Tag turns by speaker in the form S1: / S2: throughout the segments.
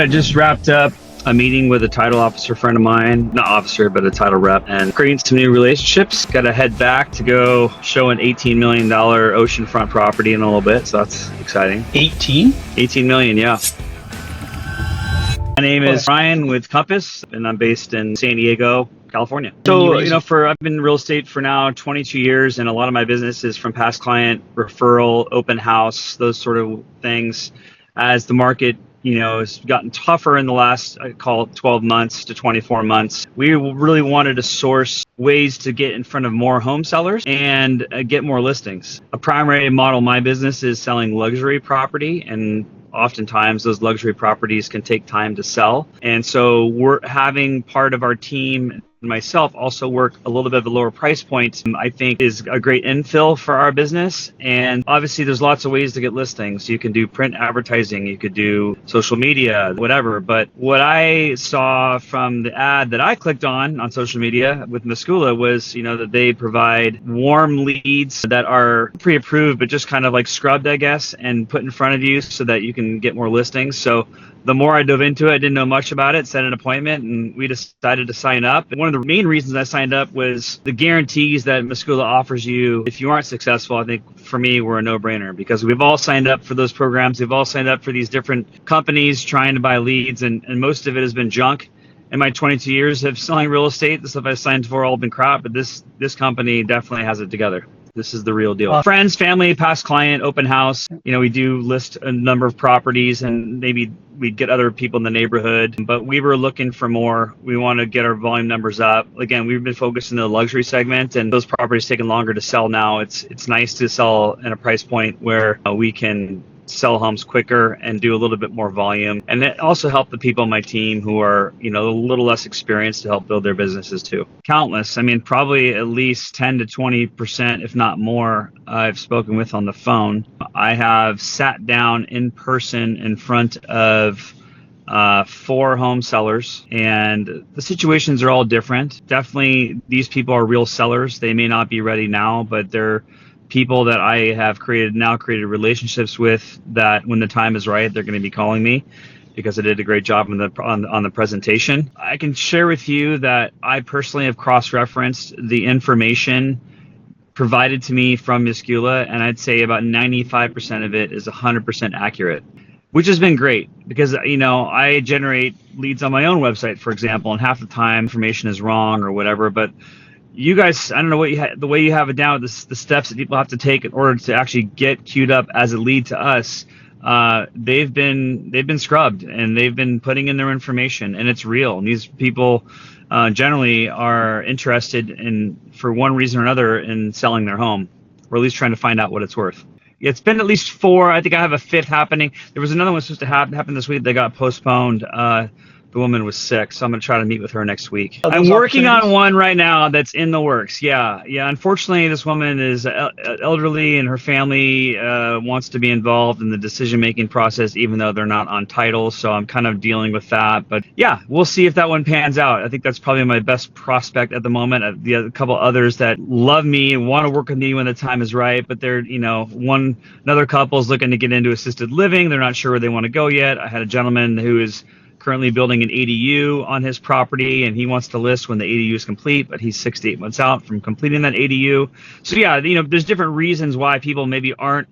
S1: I just wrapped up a meeting with a title officer friend of mine, not officer, but a title rep, and creating some new relationships. Got to head back to go show an $18 million oceanfront property in a little bit, so that's exciting.
S2: 18?
S1: 18 million, yeah. My name is Ryan with Compass, and I'm based in San Diego, California. So, I've been in real estate for now 22 years, and a lot of my business is from past client, referral, open house, those sort of things. As the market, has gotten tougher in the last, I call it 12 months to 24 months. We really wanted to source ways to get in front of more home sellers and get more listings. A primary model of my business is selling luxury property, and oftentimes those luxury properties can take time to sell. And so we're having part of our team, myself, also work a little bit of a lower price point, I think is a great infill for our business. And obviously there's lots of ways to get listings. You can do print advertising, you could do social media, whatever. But what I saw from the ad that I clicked on social media with Meskula was, that they provide warm leads that are pre-approved, but just kind of like scrubbed, I guess, and put in front of you so that you can get more listings. So the more I dove into it, I didn't know much about it, set an appointment, and we decided to sign up. And one of the main reasons I signed up was the guarantees that Meskula offers you. If you aren't successful, I think for me, we're a no-brainer, because we've all signed up for those programs. We've all signed up for these different companies trying to buy leads, and most of it has been junk. In my 22 years of selling real estate, the stuff I signed for all been crap, but this company definitely has it together. This is the real deal. Friends, family, past client, open house. We do list a number of properties, and maybe we'd get other people in the neighborhood, but we were looking for more. We want to get our volume numbers up. Again, we've been focused in the luxury segment, and those properties taking longer to sell now. It's nice to sell at a price point where we can sell homes quicker and do a little bit more volume. And it also helped the people on my team who are, a little less experienced to help build their businesses too. Countless. Probably at least 10 to 20%, if not more, I've spoken with on the phone. I have sat down in person in front of 4 home sellers, and the situations are all different. Definitely, these people are real sellers. They may not be ready now, but they're people that I have created relationships with, that when the time is right, they're going to be calling me because I did a great job on the presentation. I can share with you that I personally have cross-referenced the information provided to me from Meskula, and I'd say about 95% of it is 100% accurate, which has been great because, I generate leads on my own website, for example, and half the time information is wrong or whatever, but you guys, I don't know what the way you have it down, the steps that people have to take in order to actually get queued up as a lead to us. They've been scrubbed, and they've been putting in their information, and it's real. And these people generally are interested in, for one reason or another, in selling their home, or at least trying to find out what it's worth. It's been at least 4. I think I have a 5th happening. There was another one supposed to happen this week that got postponed. The woman was sick, so I'm going to try to meet with her next week. I'm working on one right now that's in the works. Yeah. Unfortunately, this woman is elderly, and her family wants to be involved in the decision-making process, even though they're not on title. So I'm kind of dealing with that. But yeah, we'll see if that one pans out. I think that's probably my best prospect at the moment. The other couple others that love me and want to work with me when the time is right, but they're, another couple is looking to get into assisted living. They're not sure where they want to go yet. I had a gentleman who is currently building an ADU on his property, and he wants to list when the ADU is complete, but he's 6 to 8 months out from completing that ADU. So yeah, there's different reasons why people maybe aren't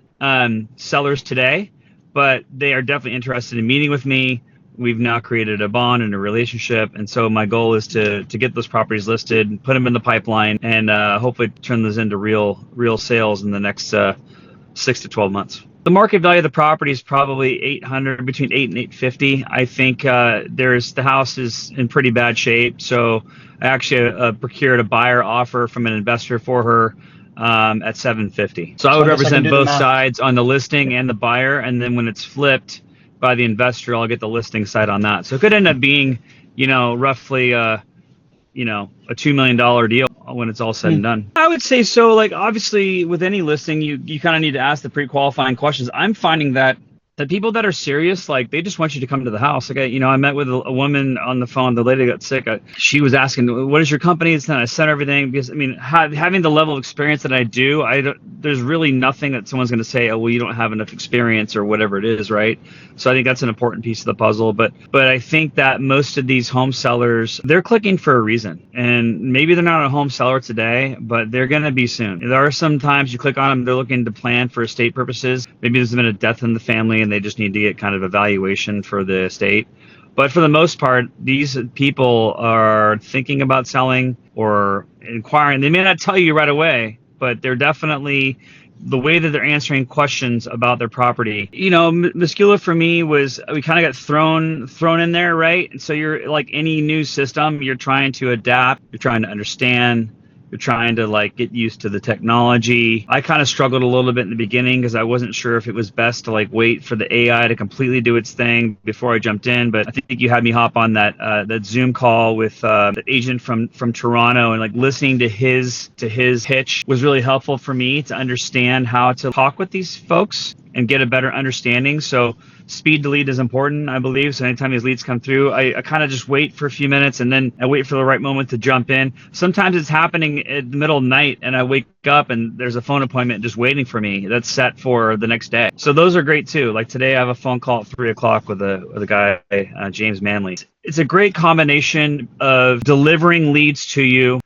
S1: sellers today, but they are definitely interested in meeting with me. We've now created a bond and a relationship, and so my goal is to get those properties listed, put them in the pipeline, and hopefully turn those into real sales in the next 6 to 12 months. The market value of the property is probably 800, between 8 and 850. I think the house is in pretty bad shape. So I actually procured a buyer offer from an investor for her at 750. So I would represent both sides on the listing and the buyer, and then when it's flipped by the investor, I'll get the listing side on that. So it could end up being, roughly a $2 million deal when it's all said and done. I would say so. Like, obviously with any listing, you kind of need to ask the pre-qualifying questions. I'm finding that the people that are serious, like they just want you to come to the house. Like I met with a woman on the phone. The lady got sick. She was asking, "What is your company?" And I sent everything because I mean, having the level of experience that I do, there's really nothing that someone's going to say, "Oh, well, you don't have enough experience" or whatever it is, right? So I think that's an important piece of the puzzle. But I think that most of these home sellers, they're clicking for a reason, and maybe they're not a home seller today, but they're going to be soon. There are some times you click on them, they're looking to plan for estate purposes. Maybe there's been a death in the family, and they just need to get kind of evaluation for the estate. But for the most part, these people are thinking about selling or inquiring. They may not tell you right away, but they're definitely the way that they're answering questions about their property. Meskula for me was, we kind of got thrown in there, right? And so you're like any new system, you're trying to adapt, you're trying to understand, you're trying to like get used to the technology. I kind of struggled a little bit in the beginning because I wasn't sure if it was best to like wait for the AI to completely do its thing before I jumped in. But I think you had me hop on that Zoom call with the agent from Toronto, and like listening to his pitch was really helpful for me to understand how to talk with these folks and get a better understanding. So speed to lead is important, I believe. So anytime these leads come through, I kind of just wait for a few minutes, and then I wait for the right moment to jump in. Sometimes it's happening at the middle of the night and I wake up and there's a phone appointment just waiting for me that's set for the next day. So those are great too. Like today I have a phone call at 3:00 with a guy, James Manley. It's a great combination of delivering leads to you,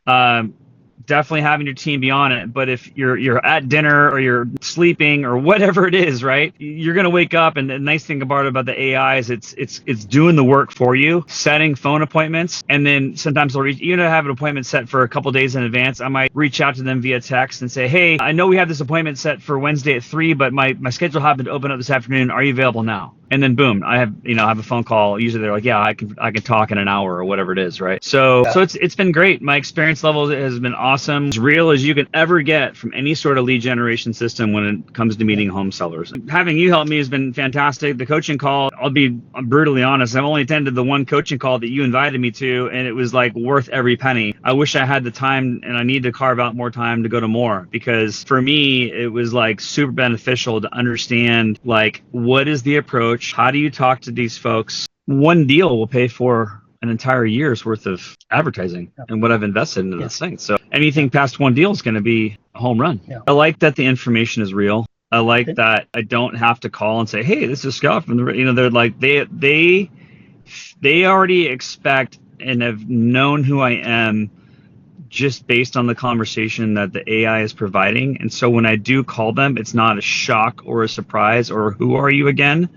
S1: definitely having your team be on it. But if you're at dinner or you're sleeping or whatever it is, right, you're going to wake up, and the nice thing about the AI is it's doing the work for you, setting phone appointments. And then sometimes I'll even have an appointment set for a couple days in advance. I might reach out to them via text and say, "Hey, I know we have this appointment set for Wednesday at 3, but my schedule happened to open up this afternoon. Are you available now?" And then boom, I have a phone call. Usually they're like, "Yeah, I can talk in an hour," or whatever it is, right? So it's been great. My experience level has been awesome, as real as you can ever get from any sort of lead generation system when it comes to meeting home sellers. Having you help me has been fantastic. The coaching call, I'm brutally honest, I've only attended the one coaching call that you invited me to, and it was like worth every penny. I wish I had the time, and I need to carve out more time to go to more, because for me it was like super beneficial to understand like what is the approach. How do you talk to these folks? One deal will pay for an entire year's worth of advertising and what I've invested into this thing. So anything past one deal is going to be a home run. I like that the information is real. I like that I don't have to call and say, "Hey, this is Scott from the," they're like, they already expect and have known who I am just based on the conversation that the AI is providing. And so when I do call them, it's not a shock or a surprise or "Who are you again?"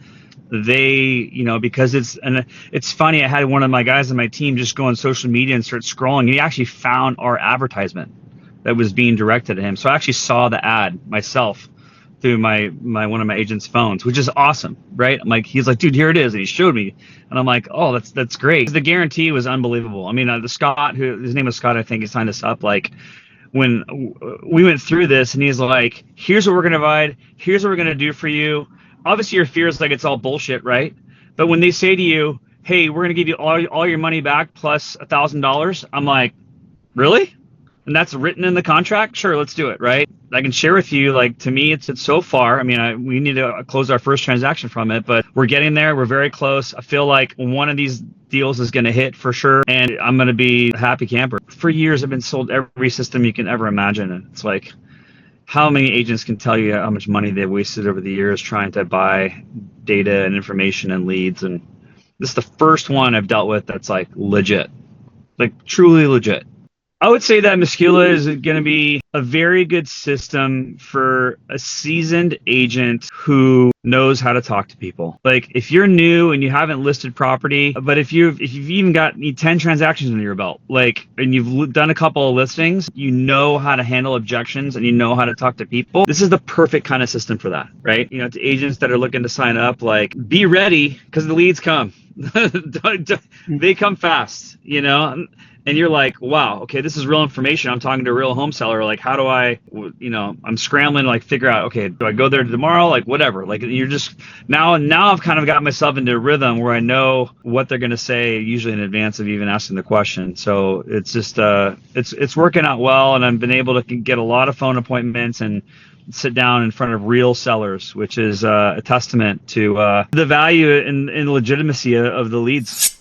S1: They, because it's funny. I had one of my guys on my team just go on social media and start scrolling. He actually found our advertisement that was being directed at him. So I actually saw the ad myself through my one of my agent's phones, which is awesome, right? I'm like, he's like, "Dude, here it is," and he showed me, and I'm like, "Oh, that's great." The guarantee was unbelievable. I mean, the Scott, his name was Scott, I think, he signed us up. Like when we went through this, and he's like, "Here's what we're gonna provide. Here's what we're gonna do for you." Obviously your fear is like it's all bullshit, right? But when they say to you, "Hey, we're gonna give you all your money back plus $1,000, I'm like, "Really?" And that's written in the contract? Sure, let's do it, right? I can share with you, like, to me, it's so far. I mean, we need to close our first transaction from it, but we're getting there. We're very close. I feel like one of these deals is going to hit for sure, and I'm going to be a happy camper. For years, I've been sold every system you can ever imagine, and it's like, how many agents can tell you how much money they've wasted over the years trying to buy data and information and leads? And this is the first one I've dealt with that's like legit, like truly legit. I would say that Meskula is going to be a very good system for a seasoned agent who knows how to talk to people. Like if you're new and you haven't listed property, but if you've even got 10 transactions under your belt, like, and you've done a couple of listings, you know how to handle objections and you know how to talk to people. This is the perfect kind of system for that, right? To agents that are looking to sign up, like, be ready because the leads come. They come fast, and you're like, wow, okay, this is real information. I'm talking to a real home seller. Like, how do I, I'm scrambling to like figure out, okay, do I go there tomorrow? Like, whatever. Like, you're just now I've kind of got myself into a rhythm where I know what they're going to say usually in advance of even asking the question. So it's just, it's working out well. And I've been able to get a lot of phone appointments and sit down in front of real sellers, which is a testament to the value and legitimacy of the leads.